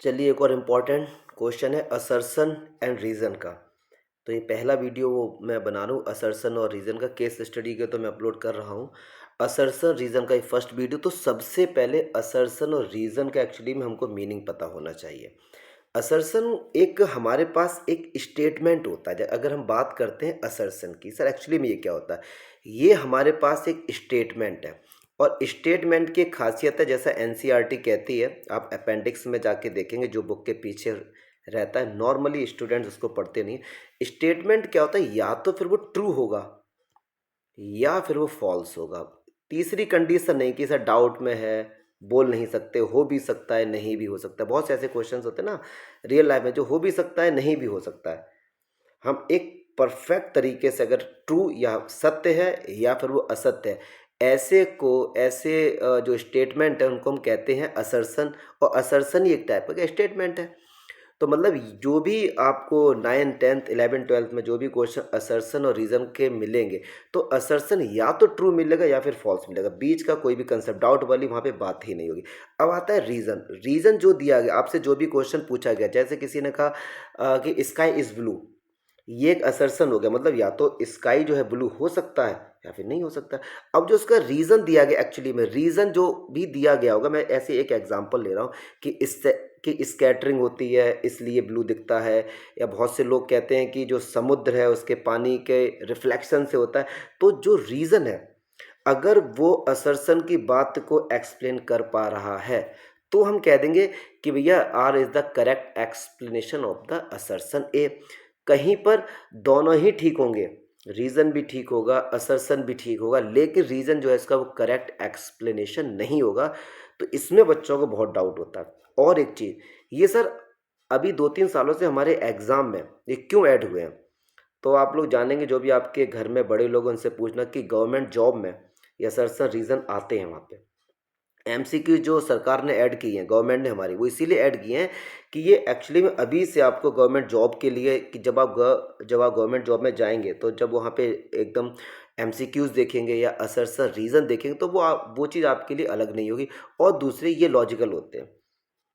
चलिए एक और इम्पॉर्टेंट क्वेश्चन है असर्शन एंड रीज़न का। तो ये पहला वीडियो वो मैं बना रहा हूँ असर्शन और रीज़न का, केस स्टडी के तो मैं अपलोड कर रहा हूँ। असर्शन रीज़न का ये फर्स्ट वीडियो। तो सबसे पहले असर्शन और रीज़न का एक्चुअली में हमको मीनिंग पता होना चाहिए। असर्शन एक हमारे पास एक स्टेटमेंट होता है। अगर हम बात करते हैं असर्शन की, सर एक्चुअली में ये क्या होता है, ये हमारे पास एक स्टेटमेंट है। और स्टेटमेंट की एक खासियत है, जैसा एनसीईआरटी कहती है, आप अपेंडिक्स में जाके देखेंगे जो बुक के पीछे रहता है, नॉर्मली स्टूडेंट्स उसको पढ़ते नहीं है। स्टेटमेंट क्या होता है, या तो फिर वो ट्रू होगा या फिर वो फॉल्स होगा। तीसरी कंडीशन नहीं कि सर डाउट में है, बोल नहीं सकते, हो भी सकता है नहीं भी हो सकता है। बहुत से ऐसे क्वेश्चंस होते हैं ना रियल लाइफ में, जो हो भी सकता है नहीं भी हो सकता है। हम एक परफेक्ट तरीके से अगर ट्रू या सत्य है या फिर वो असत्य है, ऐसे जो स्टेटमेंट है उनको हम कहते हैं असर्शन। और असर्शन ही एक टाइप का स्टेटमेंट है। तो मतलब जो भी आपको 9th 10th 11th 12th में जो भी क्वेश्चन असर्शन और रीज़न के मिलेंगे, तो असर्शन या तो ट्रू मिलेगा या फिर फॉल्स मिलेगा। बीच का कोई भी कंसेप्ट डाउट वाली वहाँ पे बात ही नहीं होगी। अब आता है रीज़न। रीज़न जो दिया गया, आपसे जो भी क्वेश्चन पूछा गया, जैसे किसी ने कहा कि स्काई इज़ ब्लू, ये एक असर्शन हो गया। मतलब या तो स्काई जो है ब्लू हो सकता है या फिर नहीं हो सकता है। अब जो उसका रीज़न दिया गया, एक्चुअली में रीज़न जो भी दिया गया होगा, मैं ऐसे एक एग्जांपल ले रहा हूँ कि इससे कि स्कैटरिंग होती है इसलिए ब्लू दिखता है, या बहुत से लोग कहते हैं कि जो समुद्र है उसके पानी के रिफ्लेक्शन से होता है। तो जो रीज़न है, अगर वो असर्शन की बात को एक्सप्लेन कर पा रहा है, तो हम कह देंगे कि भैया R is the correct explanation of the assertion A. कहीं पर दोनों ही ठीक होंगे, रीज़न भी ठीक होगा, असर्शन भी ठीक होगा, लेकिन रीज़न जो है इसका वो करेक्ट एक्सप्लेनेशन नहीं होगा। तो इसमें बच्चों को बहुत डाउट होता है। और एक चीज़, ये सर अभी 2-3 सालों से हमारे एग्ज़ाम में ये क्यों ऐड हुए हैं, तो आप लोग जानेंगे। जो भी आपके घर में बड़े लोग हैं, उनसे पूछना कि गवर्नमेंट जॉब में ये असर्शन रीज़न आते हैं वहाँ पे। एमसीक्यू जो सरकार ने ऐड की हैं, गवर्नमेंट ने हमारी, वो इसीलिए ऐड किए हैं कि ये एक्चुअली में अभी से आपको गवर्नमेंट जॉब के लिए, कि जब आप गवर्नमेंट जॉब में जाएंगे, तो जब वहाँ पे एकदम एमसीक्यूज देखेंगे या असरसर रीज़न देखेंगे, तो वो चीज़ आपके लिए अलग नहीं होगी। और दूसरे ये लॉजिकल होते हैं।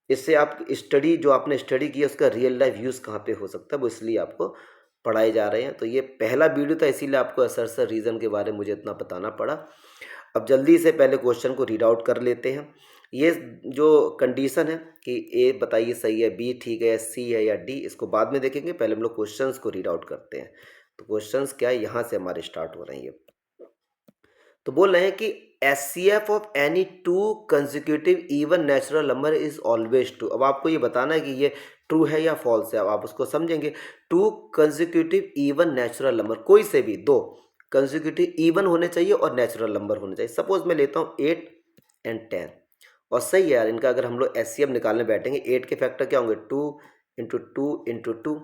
इससे आप स्टडी, जो आपने स्टडी किया उसका रियल लाइफ यूज़ कहाँ पे हो सकता है, वो इसलिए आपको पढ़ाए जा रहे हैं। तो ये पहला वीडियो था, इसीलिए आपको असरसर रीज़न के बारे में मुझे इतना बताना पड़ा। अब जल्दी से पहले क्वेश्चन को रीड आउट कर लेते हैं। ये जो कंडीशन है कि ए बताइए सही है, बी ठीक है, या सी है, या डी, इसको बाद में देखेंगे। पहले हम लोग क्वेश्चंस को रीड आउट करते हैं। तो क्वेश्चंस क्या है, यहाँ से हमारे स्टार्ट हो रहे हैं। तो बोल रहे हैं कि HCF of any two consecutive even natural number is always true. अब आपको ये बताना है कि ये ट्रू है या फॉल्स है। अब आप उसको समझेंगे। To consecutive even natural number, कोई से भी दो कंसेक्यूटिव इवन होने चाहिए और नेचुरल नंबर होने चाहिए। सपोज मैं लेता हूँ 8 और 10, और सही है यार, इनका अगर हम लोग एचसीएफ निकालने बैठेंगे, 8 के फैक्टर क्या होंगे, 2 × 2 × 2,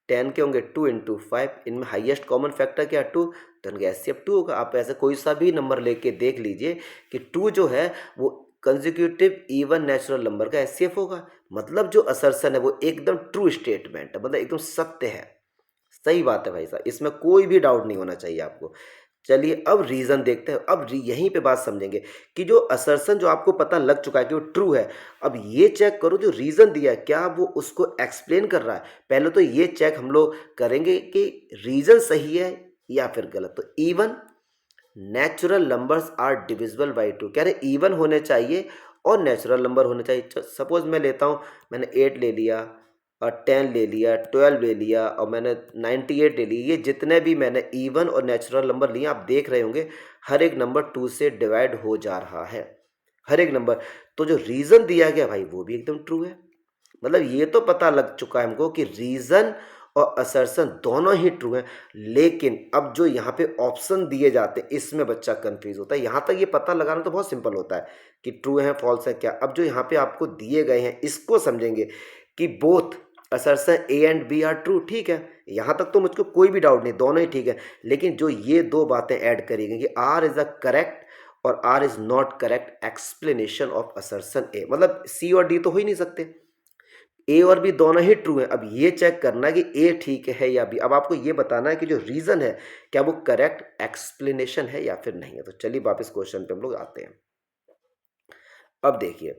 10 के होंगे 2 × 5, इनमें हाईएस्ट कॉमन फैक्टर क्या है, 2, तो इनका एचसीएफ 2 होगा। आप ऐसे कोई सा भी नंबर लेके देख लीजिए कि 2 जो है वो कंसेक्यूटिव इवन नेचुरल नंबर का एचसीएफ होगा। मतलब जो असर्शन है वो एकदम ट्रू स्टेटमेंट है, मतलब एकदम सत्य है। सही बात है भाई साहब, इसमें कोई भी डाउट नहीं होना चाहिए आपको। चलिए अब रीज़न देखते हैं। अब यहीं पे बात समझेंगे कि जो असर्शन जो आपको पता लग चुका है कि वो ट्रू है, अब ये चेक करो जो रीज़न दिया है क्या वो उसको एक्सप्लेन कर रहा है। पहले तो ये चेक हम लोग करेंगे कि रीज़न सही है या फिर गलत। तो even natural numbers are divisible by 2, कह रहे इवन होने चाहिए और नेचुरल नंबर होने चाहिए। सपोज मैं लेता हूँ, मैंने 8 ले लिया और 10 ले लिया, 12 ले लिया और मैंने 98 ले लिया। ये जितने भी मैंने इवन और नेचुरल नंबर लिए, आप देख रहे होंगे हर एक नंबर 2 से डिवाइड हो जा रहा है, हर एक नंबर। तो जो रीज़न दिया गया भाई वो भी एकदम ट्रू है। मतलब ये तो पता लग चुका है हमको कि रीज़न और असर्शन दोनों ही ट्रू हैं। लेकिन अब जो यहाँ पे ऑप्शन दिए जाते हैं, इसमें बच्चा कंफ्यूज होता है। यहाँ तक ये पता लगाना तो बहुत सिंपल होता है कि ट्रू है फॉल्स है क्या। अब जो यहाँ पे आपको दिए गए हैं इसको समझेंगे कि both assertion A and B are true. ठीक है, यहाँ तक तो मुझको कोई भी डाउट नहीं, दोनों ही ठीक है। लेकिन जो ये दो बातें ऐड करी गई कि R is a correct or R is not correct explanation of assertion A, मतलब सी और डी तो हो ही नहीं सकते। ए और बी दोनों ही ट्रू है। अब ये चेक करना है कि ए ठीक है या बी। अब आपको ये बताना है कि जो रीजन है क्या वो करेक्ट एक्सप्लेनेशन है या फिर नहीं है। तो चलिए वापस क्वेश्चन पे हम लोग आते हैं। अब देखिए,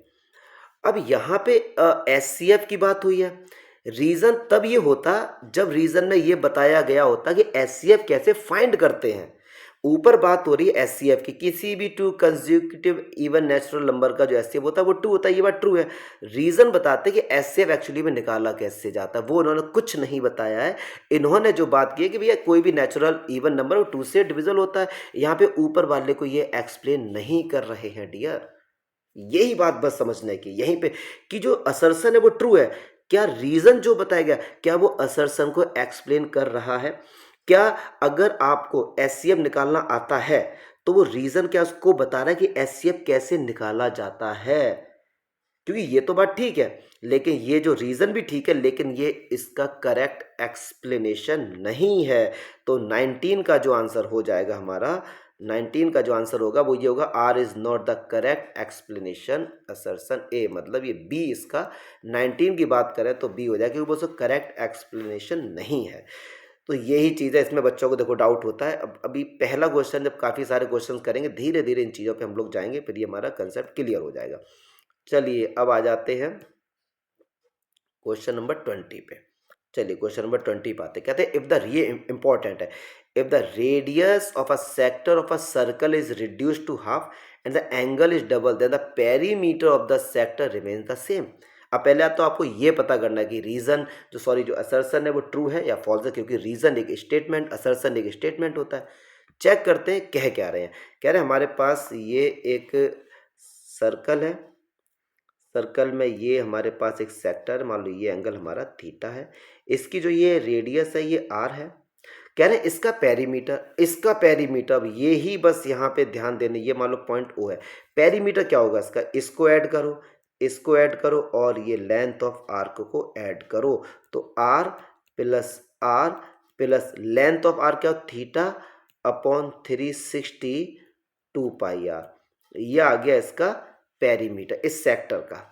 अब यहाँ पे एचसीएफ की बात हुई है। रीज़न तब ये होता जब रीज़न में ये बताया गया होता कि एचसीएफ कैसे फाइंड करते हैं। ऊपर बात हो रही है एचसीएफ की, किसी भी to consecutive even natural number का जो एचसीएफ होता है वो 2 होता है, ये बात ट्रू है। रीज़न बताते हैं कि एचसीएफ एक्चुअली में निकाला कैसे जाता है, वो उन्होंने कुछ नहीं बताया है। इन्होंने जो बात की है कि भैया कोई भी नेचुरल इवन नंबर वो 2 से डिविजल होता है। यहाँ पे ऊपर वाले को ये एक्सप्लेन नहीं कर रहे हैं डियर। यही बात बस समझने की यहीं पे कि जो असर्शन है वो ट्रू है। क्या रीजन जो बताया गया क्या वो असर्शन को एक्सप्लेन कर रहा है? क्या अगर आपको एचसीएफ निकालना आता है तो वो रीजन क्या उसको बता रहा है कि एचसीएफ कैसे निकाला जाता है? क्योंकि ये तो बात ठीक है, लेकिन ये जो रीजन भी ठीक है, लेकिन ये इसका करेक्ट एक्सप्लेनेशन नहीं है। तो 19 का जो आंसर हो जाएगा हमारा, 19 का जो आंसर होगा वो ये होगा, R is not the correct explanation assertion A, मतलब ये बी इसका। 19 की बात करें तो बी हो जाएगा क्योंकि वो उसका करेक्ट एक्सप्लेनेशन नहीं है। तो यही चीज़ है, इसमें बच्चों को देखो डाउट होता है। अब अभी पहला क्वेश्चन, जब काफ़ी सारे क्वेश्चन करेंगे धीरे धीरे इन चीज़ों पे हम लोग जाएंगे, फिर ये हमारा कंसेप्ट क्लियर हो जाएगा। चलिए अब आ जाते हैं क्वेश्चन नंबर 20 पे। चलिए क्वेश्चन नंबर 20 पे आते हैं। कहते हैं इफ द, ये इंपॉर्टेंट है, if the radius of a sector of a circle is reduce to half and the angle is double then the perimeter of the sector remains the same. अब पहले तो आपको ये पता करना है कि रीजन जो असर्शन है वो ट्रू है या फॉल्स है, क्योंकि रीजन एक स्टेटमेंट, असर्शन एक स्टेटमेंट होता है। चेक करते हैं कह क्या रहे हैं। कह रहे हैं हमारे पास ये एक सर्कल है, सर्कल में ये हमारे पास एक सेक्टर, मान लो ये एंगल हमारा थीटा है, इसकी जो ये रेडियस है ये आर है। कह रहे हैं इसका पेरीमीटर, अब ये ही बस यहाँ पे ध्यान देने, ये मान लो पॉइंट ओ है। पेरीमीटर क्या होगा इसका, इसको ऐड करो, इसको ऐड करो और ये लेंथ ऑफ आर्क को ऐड करो। तो R plus length of R क्या हो, थीटा अपॉन 360 2 पाई आर, ये आ गया इसका पेरीमीटर इस सेक्टर का।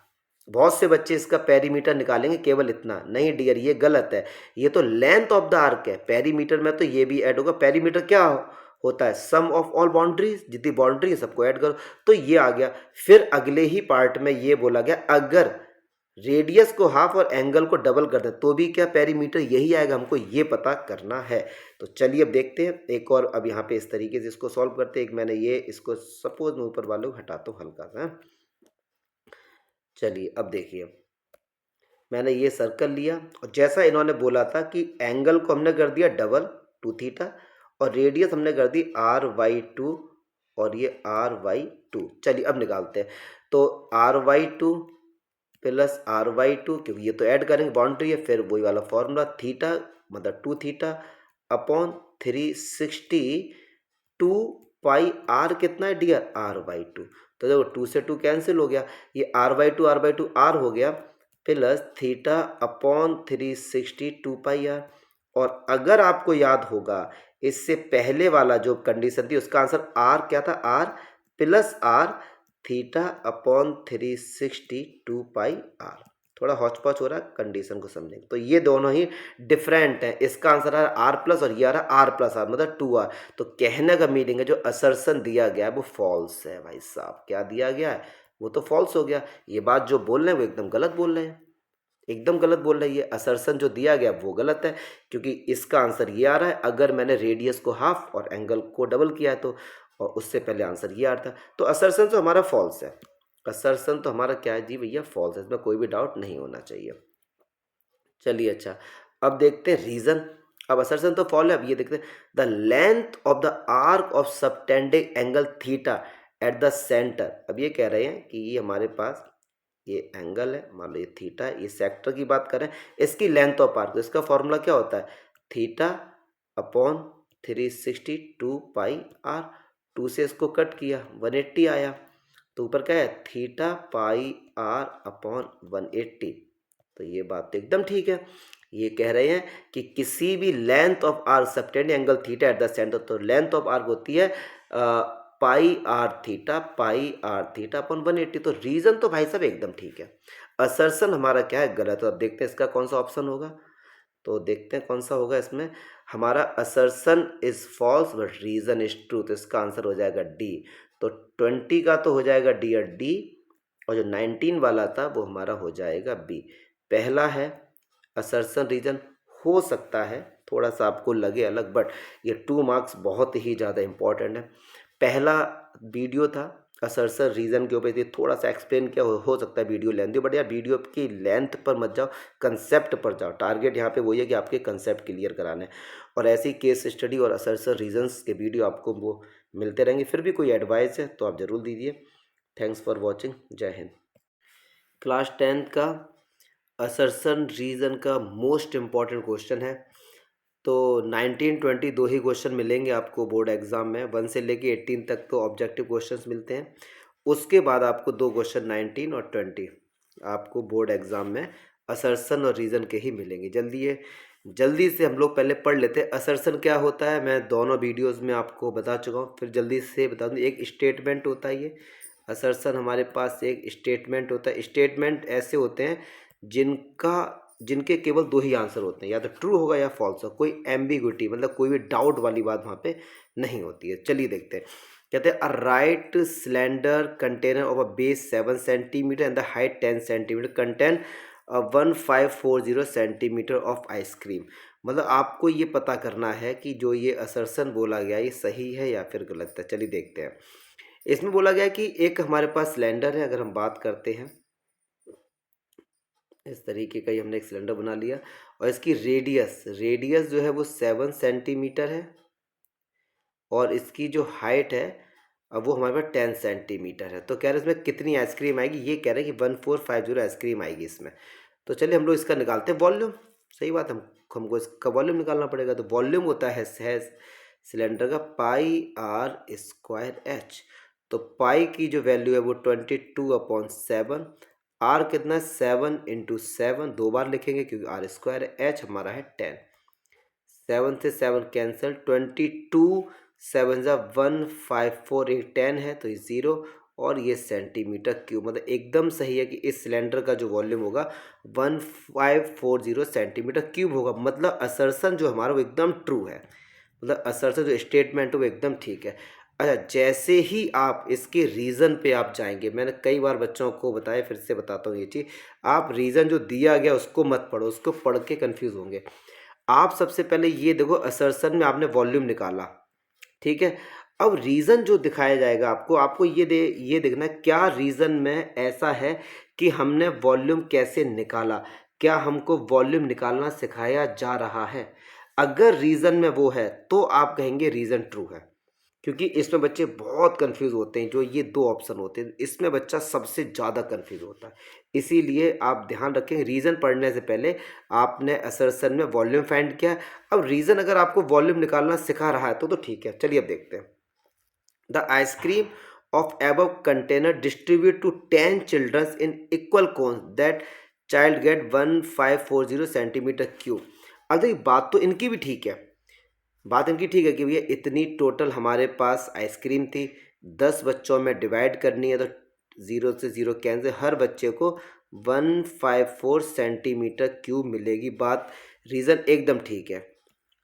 बहुत से बच्चे इसका पेरीमीटर निकालेंगे केवल इतना, नहीं डियर ये गलत है। ये तो लेंथ ऑफ द आर्क है, पेरीमीटर में तो ये भी ऐड होगा। पेरीमीटर क्या होता है, सम ऑफ ऑल बाउंड्रीज, जितनी बाउंड्री है सबको ऐड करो, तो ये आ गया। फिर अगले ही पार्ट में ये बोला गया अगर रेडियस को हाफ और एंगल को डबल कर दे तो भी क्या पेरीमीटर यही आएगा, हमको ये पता करना है। तो चलिए अब देखते हैं एक और, अब यहाँ पे इस तरीके से इसको सॉल्व करते हैं। एक मैंने ये इसको सपोज मैं ऊपर वाले को हटाता हूँ हल्का सा। चलिए अब देखिए, मैंने ये सर्कल लिया और जैसा इन्होंने बोला था कि एंगल को हमने कर दिया डबल 2 थीटा और रेडियस हमने कर दी r/2 और ये r/2। चलिए अब निकालते हैं। तो r/2 प्लस r/2, क्योंकि ये तो ऐड करेंगे, बाउंड्री है, फिर वही वाला फॉर्मूला, थीटा मतलब 2 थीटा अपॉन 360 2 पाई आर, कितना है डियर, r/2। तो देखो 2 से 2 कैंसिल हो गया, ये r/2 r हो गया, plus theta upon 360 2 pi R. और अगर आपको याद होगा इससे पहले वाला जो कंडीशन थी उसका आंसर आर क्या था, R plus R theta upon 360 2 pi R. थोड़ा हौच पौच हो रहा है, कंडीशन को समझेंगे तो ये दोनों ही डिफरेंट हैं। इसका आंसर आ रहा आर प्लस और ये आ रहा आर प्लस आर, मतलब 2r। तो कहने का मीनिंग है जो असर्शन दिया गया है वो फॉल्स है भाई साहब। क्या दिया गया है, वो तो फॉल्स हो गया। ये बात जो बोल रहे हैं वो एकदम गलत बोल रहे हैं, एकदम गलत बोल रही है। असर्शन जो दिया गया वो गलत है, क्योंकि इसका आंसर ये आ रहा है अगर मैंने रेडियस को हाफ और एंगल को डबल किया है तो, और उससे पहले आंसर ये आ रहा था। तो असर्शन तो हमारा फॉल्स है, असर्शन तो हमारा क्या है जी भैया, फॉल्स है, इसमें कोई भी डाउट नहीं होना चाहिए। चलिए अच्छा, अब देखते हैं रीजन। अब असर्शन तो फॉल है, अब ये देखते हैं the length of the arc of subtending angle theta at the centre. अब ये कह रहे हैं कि ये हमारे पास ये एंगल है, मान लो ये थीटा है, ये सेक्टर की बात करें, इसकी लेंथ ऑफ आर्क, तो इसका फॉर्मूला क्या होता है, थीटा अपॉन 360 2 पाई आर। 2 से इसको कट किया 180 आया, तो ऊपर क्या है थीटा पाई आर अपॉन 180। तो ये बात तो एकदम ठीक है। ये कह रहे हैं कि किसी भी length of arc subtending angle theta at the centre, तो लेंथ ऑफ आर्क होती है पाई आर थीटा अपॉन 180। तो रीजन तो भाई साहब एकदम ठीक है, असर्शन हमारा क्या है गलत। तो अब देखते हैं इसका कौन सा ऑप्शन होगा, तो देखते हैं कौन सा होगा इसमें। हमारा assertion is false but reason is true, तो इसका आंसर हो जाएगा डी। तो 20 का तो हो जाएगा डी और डी, और जो 19 वाला था वो हमारा हो जाएगा बी। पहला है असर्शन रीजन, हो सकता है थोड़ा सा आपको लगे अलग, बट ये 2 मार्क्स बहुत ही ज़्यादा इंपॉर्टेंट है। पहला वीडियो था असर्शन रीजन के ऊपर, ये थोड़ा सा एक्सप्लेन किया, हो सकता है वीडियो लेंथ हो, बट यार वीडियो की लेंथ पर मत जाओ, कंसेप्ट पर जाओ। टारगेट यहाँ पे वही है कि आपके कंसेप्ट क्लियर कराने, और ऐसी केस स्टडी और असर्शन रीजन्स के वीडियो आपको वो मिलते रहेंगे। फिर भी कोई एडवाइस है तो आप ज़रूर दीजिए। Thanks for watching. जय हिंद। क्लास 10th का असर्शन रीजन का मोस्ट इम्पॉर्टेंट क्वेश्चन है। तो 19-20 दो ही क्वेश्चन मिलेंगे आपको बोर्ड एग्जाम में, 1 से लेके 18 तक तो ऑब्जेक्टिव क्वेश्चंस मिलते हैं। उसके बाद आपको दो क्वेश्चन 19 और 20 आपको बोर्ड एग्जाम में असर्शन और रीजन के ही मिलेंगे। जल्दी से हम लोग पहले पढ़ लेते हैं असर्शन क्या होता है। मैं दोनों वीडियोस में आपको बता चुका हूँ, फिर जल्दी से बता दूँ। एक स्टेटमेंट होता है, ये असर्शन हमारे पास एक स्टेटमेंट होता है। स्टेटमेंट ऐसे होते हैं जिनके केवल दो ही आंसर होते हैं, या तो ट्रू होगा या फॉल्स होगा। कोई एम्बिग्विटी मतलब कोई भी डाउट वाली बात वहाँ पे नहीं होती है। चलिए देखते हैं। कहते हैं a right cylinder container of a base 7 centimetre and the height 10 centimetre contain 1540 centimetre of ice cream. मतलब आपको ये पता करना है कि जो ये असर्शन बोला गया ये सही है या फिर गलत है। चलिए देखते हैं। इसमें बोला गया कि एक हमारे पास सिलेंडर है, अगर हम बात करते हैं इस तरीके का, ही हमने एक सिलेंडर बना लिया और इसकी रेडियस जो है वो 7 सेंटीमीटर है, और इसकी जो हाइट है अब वो हमारे पास 10 सेंटीमीटर है। तो कह रहे हैं इसमें कितनी आइसक्रीम आएगी, ये कह रहे हैं कि 1450 आइसक्रीम आएगी इसमें। तो चलिए हम लोग इसका निकालते हैं वॉल्यूम। सही बात है, हमको इसका वॉल्यूम निकालना पड़ेगा। तो वॉल्यूम होता है सिलेंडर का पाई आर स्क्वायर एच। तो पाई की जो वैल्यू है वो 22/7। आर कितना है 7 × 7, दो बार लिखेंगे क्योंकि आर स्क्वायर है। एच हमारा है 10, 7 से 7 कैंसिल, 22 7 ज़ा 154, एक 10 है तो ये 0, और ये सेंटीमीटर क्यूब। मतलब एकदम सही है कि इस सिलेंडर का जो वॉल्यूम होगा 1540 सेंटीमीटर क्यूब होगा। मतलब असर्शन जो हमारा वो एकदम ट्रू है, मतलब असर्शन जो स्टेटमेंट है वो एकदम ठीक है। अच्छा, जैसे ही आप इसके रीज़न पे आप जाएंगे, मैंने कई बार बच्चों को बताया, फिर से बताता हूँ ये चीज़। आप रीज़न जो दिया गया उसको मत पढ़ो, उसको पढ़ के कन्फ्यूज़ होंगे। आप सबसे पहले ये देखो, असर्शन में आपने वॉल्यूम निकाला, ठीक है। अब रीज़न जो दिखाया जाएगा आपको ये देखना है क्या रीज़न में ऐसा है कि हमने वॉल्यूम कैसे निकाला, क्या हमको वॉल्यूम निकालना सिखाया जा रहा है। अगर रीज़न में वो है तो आप कहेंगे रीज़न ट्रू है, क्योंकि इसमें बच्चे बहुत कंफ्यूज होते हैं। जो ये दो ऑप्शन होते हैं इसमें बच्चा सबसे ज़्यादा कंफ्यूज होता है। इसीलिए आप ध्यान रखें, रीज़न पढ़ने से पहले आपने असर्शन में वॉल्यूम फाइंड किया। अब रीज़न अगर आपको वॉल्यूम निकालना सिखा रहा है तो ठीक है। चलिए अब देखते हैं। The ice cream of above container distribute to 10 children in equal cones that child get 1540 centimetre cube. अब देखिए बात तो इनकी भी ठीक है, बात इनकी ठीक है कि भैया इतनी टोटल हमारे पास आइसक्रीम थी, 10 बच्चों में डिवाइड करनी है तो 0 से 0 कैंसिल, हर बच्चे को 154 सेंटीमीटर क्यूब मिलेगी। बात रीज़न एकदम ठीक है,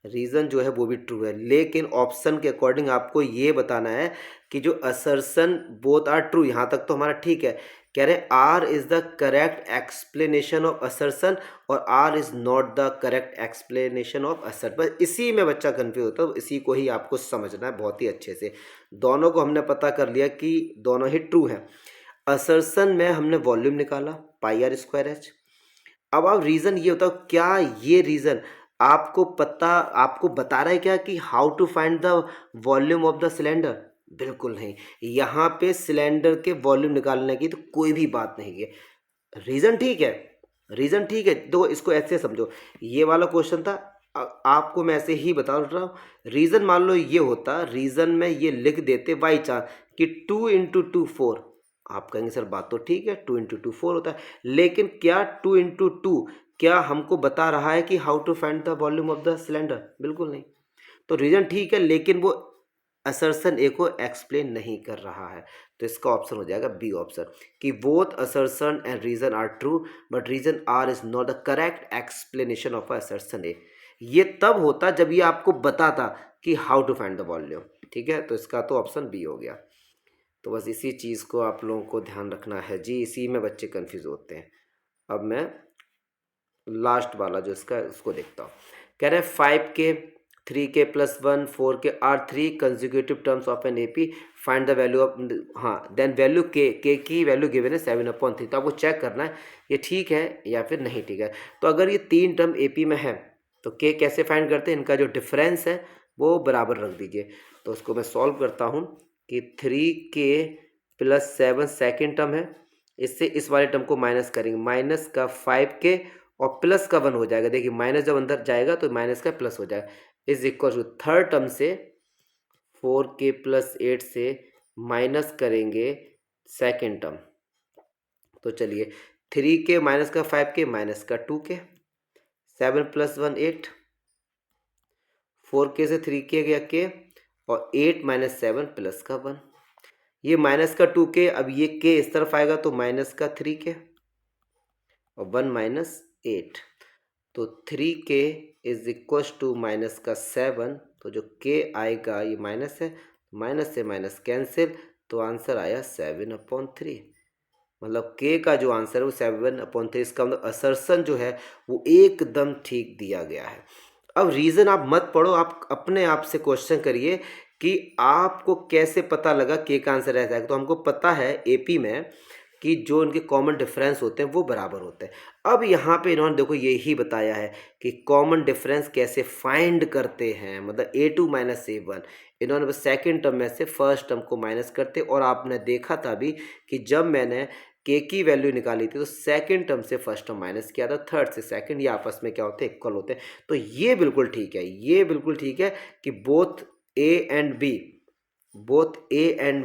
रीज़न जो है वो भी ट्रू है। लेकिन ऑप्शन के अकॉर्डिंग आपको ये बताना है कि जो असर्शन बोथ आर ट्रू, यहाँ तक तो हमारा ठीक है। कह रहे हैं R is the correct explanation of assertion or R is not the correct explanation of assertion. बस इसी में बच्चा कन्फ्यूज होता है, इसी को ही आपको समझना है बहुत ही अच्छे से। दोनों को हमने पता कर लिया कि दोनों ही ट्रू हैं। असर्शन में हमने वॉल्यूम निकाला पाई आर स्क्वायर एच। अब रीज़न ये होता है, क्या ये रीज़न आपको बता रहा है क्या कि how to find the volume of the cylinder? बिल्कुल नहीं। यहाँ पे सिलेंडर के वॉल्यूम निकालने की तो कोई भी बात नहीं है। रीज़न ठीक है, रीज़न ठीक है। तो इसको ऐसे समझो, ये वाला क्वेश्चन था, आपको मैं ऐसे ही बता रहा हूँ। रीज़न मान लो ये होता, रीज़न में ये लिख देते बाई चांस कि 2 × 2 4, आप कहेंगे सर बात तो ठीक है, 2 × 2 4 होता है, लेकिन क्या 2 × 2 क्या हमको बता रहा है कि how to find the volume of the cylinder? बिल्कुल नहीं। तो रीज़न ठीक है लेकिन वो असर्शन ए को एक्सप्लेन नहीं कर रहा है। तो इसका ऑप्शन हो जाएगा बी ऑप्शन, कि both assertion and reason are true but reason R is not the correct explanation of assertion A. ये तब होता जब ये आपको बताता कि how to find the volume. ठीक है, तो इसका तो ऑप्शन बी हो गया। तो बस इसी चीज़ को आप लोगों को ध्यान रखना है जी, इसी में बच्चे कंफ्यूज होते हैं। अब मैं लास्ट वाला जो इसका उसको देखता हूँ। कह रहे हैं 5k 3k + 1 4k are 3 consecutive terms of an AP, find the value of, हाँ देन वैल्यू के की वैल्यू गिवन है 7/3। तो आपको चेक करना है ये ठीक है या फिर नहीं ठीक है। तो अगर ये 3 टर्म एपी में है तो के कैसे फाइंड करते हैं, इनका जो डिफरेंस है वो बराबर रख दीजिए। तो उसको मैं सॉल्व करता हूँ कि 3k + 7 सेकेंड टर्म है, इससे इस वाले टर्म को माइनस करेंगे, माइनस का 5k और प्लस का 1 हो जाएगा। देखिए माइनस जब अंदर जाएगा तो माइनस का प्लस हो जाएगा, is equal to third term से 4k + 8 से माइनस करेंगे सेकेंड टर्म। तो चलिए 3k माइनस का 5k माइनस का 2k, 7 + 1 8, 4k से 3k गया k और 8 - 7 प्लस का 1, ये माइनस का 2k, अब ये k इस तरफ आएगा तो माइनस का 3k और 1 - 8, तो 3k is equal to minus का 7, तो जो k आएगा ये माइनस है, माइनस से माइनस कैंसिल, तो आंसर आया 7/3। मतलब k का जो आंसर है वो 7/3। इसका मतलब असर्सन जो है वो एकदम ठीक दिया गया है। अब रीज़न आप मत पढ़ो, आप अपने आप से क्वेश्चन करिए कि आपको कैसे पता लगा के का आंसर ऐसा है। तो हमको पता है एपी में कि जो इनके कॉमन डिफरेंस होते हैं वो बराबर होते हैं। अब यहाँ पे इन्होंने देखो यही बताया है कि कॉमन डिफरेंस कैसे फाइंड करते हैं, मतलब a2 - a1, इन्होंने बस सेकेंड टर्म में से फर्स्ट टर्म को माइनस करते। और आपने देखा था अभी कि जब मैंने के की वैल्यू निकाली थी तो सेकंड टर्म से फर्स्ट टर्म माइनस किया था, थर्ड से सेकंड, ये आपस में क्या होते हैं, इक्वल होते हैं। तो ये बिल्कुल ठीक है, ये बिल्कुल ठीक है कि both A and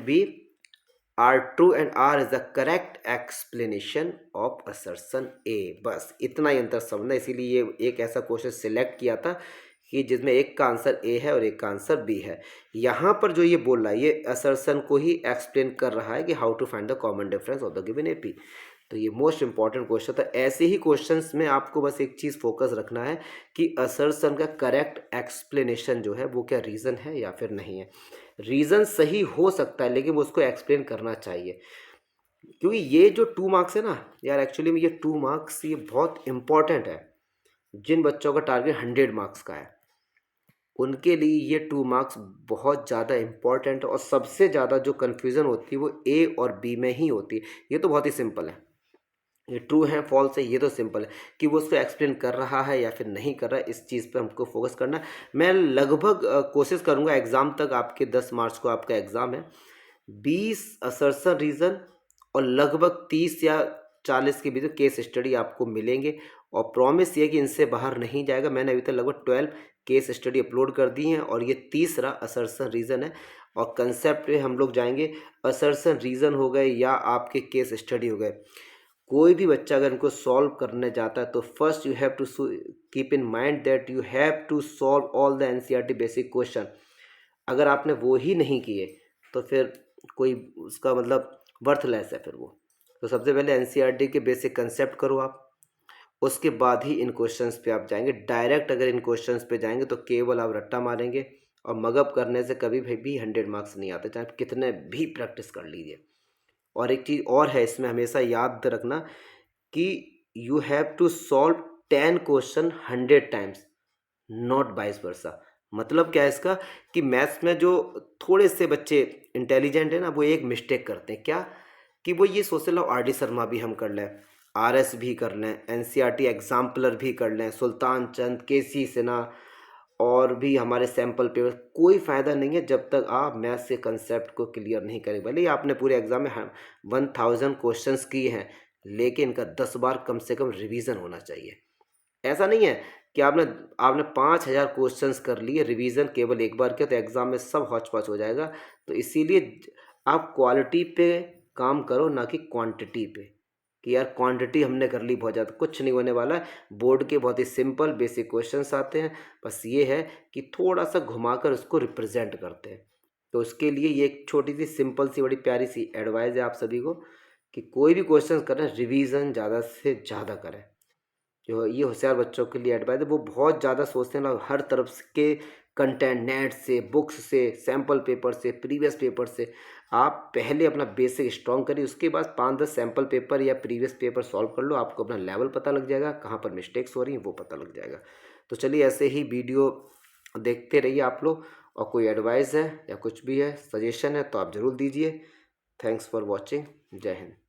B are true and R is the correct explanation of assertion A. बस इतना ही अंतर समझना, इसीलिए ये एक ऐसा क्वेश्चन सिलेक्ट किया था कि जिसमें एक का आंसर ए है और एक का आंसर बी है। यहाँ पर जो ये बोल रहा है ये असर्सन को ही एक्सप्लेन कर रहा है कि how to find the common difference of the given AP. तो ये मोस्ट इंपॉर्टेंट क्वेश्चन था। ऐसे ही क्वेश्चंस में आपको बस एक चीज़ फोकस रखना है कि असर्सन का करेक्ट एक्सप्लेनेशन जो है वो क्या रीज़न है या फिर नहीं है। रीज़न सही हो सकता है लेकिन वो उसको एक्सप्लेन करना चाहिए, क्योंकि ये जो 2 मार्क्स है ना यार, एक्चुअली में ये 2 मार्क्स ये बहुत इंपॉर्टेंट है। जिन बच्चों का टारगेट 100 मार्क्स का है उनके लिए ये 2 मार्क्स बहुत ज़्यादा इंपॉर्टेंट है। और सबसे ज़्यादा जो कन्फ्यूज़न होती है वो ए और बी में ही होती है। ये तो बहुत ही सिंपल है, ये ट्रू है फॉल्स है, ये तो सिंपल है कि वो उसको एक्सप्लेन कर रहा है या फिर नहीं कर रहा है, इस चीज़ पे हमको फोकस करना है। मैं लगभग कोशिश करूँगा एग्ज़ाम तक, आपके 10 मार्च को आपका एग्ज़ाम है, 20 असर्सन रीज़न और लगभग 30 या 40 के बीच केस स्टडी आपको मिलेंगे। और प्रॉमिस ये कि इनसे बाहर नहीं जाएगा। मैंने अभी तक लगभग 12 केस स्टडी अपलोड कर दी हैं और ये तीसरा असर्सन रीज़न है। और कंसेप्ट पे हम लोग जाएंगे, असर्सन रीज़न हो गए या आपके केस स्टडी हो गए, कोई भी बच्चा अगर इनको सॉल्व करने जाता है तो first you have to keep in mind that you have to solve all the NCERT basic question. अगर आपने वो ही नहीं किए तो फिर कोई उसका मतलब वर्थलेस है फिर वो। तो सबसे पहले एनसीईआरटी के बेसिक कंसेप्ट करो आप, उसके बाद ही इन क्वेश्चंस पे आप जाएंगे। डायरेक्ट अगर इन क्वेश्चंस पे जाएंगे तो केवल आप रट्टा मारेंगे और मगअप करने से कभी भी 100 मार्क्स नहीं आते, चाहे आप कितने भी प्रैक्टिस कर लीजिए। और एक चीज़ और है इसमें हमेशा याद रखना कि you have to solve 10 question 100 times, not vice versa. मतलब क्या है इसका कि मैथ्स में जो थोड़े से बच्चे इंटेलिजेंट है ना वो एक मिस्टेक करते हैं, क्या कि वो ये सोचते लो आर डी शर्मा भी हम कर लें, आर एस भी कर लें, N C R T exemplar भी कर लें, सुल्तान चंद, के सी सिन्हा और भी हमारे सैम्पल पेपर। कोई फ़ायदा नहीं है जब तक आप मैथ्स के कंसेप्ट को क्लियर नहीं करें। भले ही आपने पूरे एग्जाम में 1000 क्वेश्चंस किए हैं लेकिन इनका 10 बार कम से कम रिवीजन होना चाहिए। ऐसा नहीं है कि आपने आपने 5000 क्वेश्चंस कर लिए, रिवीजन केवल एक बार किया तो एग्ज़ाम में सब हौच पौच हो जाएगा। तो इसीलिए आप क्वालिटी पे काम करो ना कि क्वांटिटी पे, कि यार क्वांटिटी हमने कर ली बहुत ज़्यादा, कुछ नहीं होने वाला है। बोर्ड के बहुत ही सिंपल बेसिक क्वेश्चंस आते हैं, बस ये है कि थोड़ा सा घुमाकर उसको रिप्रेजेंट करते हैं। तो उसके लिए ये एक छोटी सी सिंपल सी बड़ी प्यारी सी एडवाइस है आप सभी को कि कोई भी क्वेश्चन करें रिवीजन ज़्यादा से ज़्यादा करें। जो ये होशियार बच्चों के लिए एडवाइस है, वो बहुत ज़्यादा सोचते हैं ना, हर तरफ के कंटेंट, नेट से, बुक्स से, सैम्पल पेपर से, प्रीवियस पेपर से। आप पहले अपना बेसिक स्ट्रॉन्ग करिए, उसके बाद 5-10 सैम्पल पेपर या प्रीवियस पेपर सॉल्व कर लो, आपको अपना लेवल पता लग जाएगा, कहाँ पर मिस्टेक्स हो रही हैं वो पता लग जाएगा। तो चलिए ऐसे ही वीडियो देखते रहिए आप लोग, और कोई एडवाइस है या कुछ भी है, सजेशन है तो आप ज़रूर दीजिए। Thanks for watching. जय हिंद।